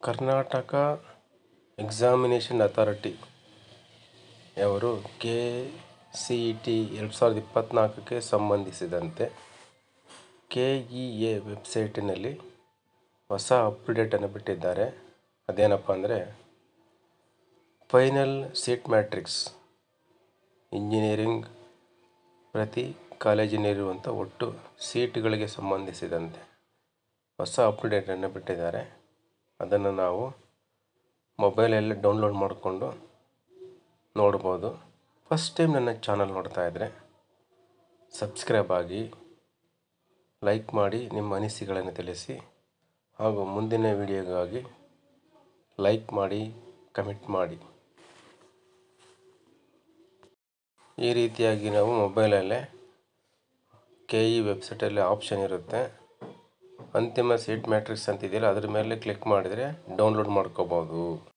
Karnataka examination authority ಯವರು KCET 2024ಕ್ಕೆ ಸಂಬಂಧಿಸಿದಂತೆ KEA ವೆಬ್ಸೈಟಿನಲ್ಲಿ ಹೊಸ ಅಪ್ಡೇಟನ್ನು ಬಿಟ್ಟಿದ್ದಾರೆ. ಅದೇನಪ್ಪ ಅಂದರೆ ಫೈನಲ್ ಸೀಟ್ ಮ್ಯಾಟ್ರಿಕ್ಸ್ ಇಂಜಿನಿಯರಿಂಗ್ ಪ್ರತಿ ಕಾಲೇಜಿನಲ್ಲಿರುವಂಥ ಒಟ್ಟು ಸೀಟ್ಗಳಿಗೆ ಸಂಬಂಧಿಸಿದಂತೆ ಹೊಸ ಅಪ್ಡೇಟನ್ನು ಬಿಟ್ಟಿದ್ದಾರೆ. ಅದನ್ನು ನಾವು ಮೊಬೈಲಲ್ಲಿ ಡೌನ್ಲೋಡ್ ಮಾಡಿಕೊಂಡು ನೋಡ್ಬೋದು. ಫಸ್ಟ್ ಟೈಮ್ ನನ್ನ ಚಾನಲ್ ನೋಡ್ತಾ ಇದ್ದರೆ ಸಬ್ಸ್ಕ್ರೈಬ್ ಆಗಿ, ಲೈಕ್ ಮಾಡಿ, ನಿಮ್ಮ ಅನಿಸಿಕೆಗಳನ್ನು ತಿಳಿಸಿ, ಹಾಗೂ ಮುಂದಿನ ವಿಡಿಯೋಗಾಗಿ ಲೈಕ್ ಮಾಡಿ, ಕಮೆಂಟ್ ಮಾಡಿ. ಈ ರೀತಿಯಾಗಿ ನಾವು ಮೊಬೈಲಲ್ಲೇ KE ವೆಬ್ಸೈಟಲ್ಲಿ ಆಪ್ಷನ್ ಇರುತ್ತೆ. ಅಂತಿಮ ಸೀಟ್ ಮ್ಯಾಟ್ರಿಕ್ಸ್ ಅಂತಿದೆಯಲ್ಲ, ಅದ್ರ ಮೇಲೆ ಕ್ಲಿಕ್ ಮಾಡಿದರೆ ಡೌನ್ಲೋಡ್ ಮಾಡ್ಕೋಬೋದು.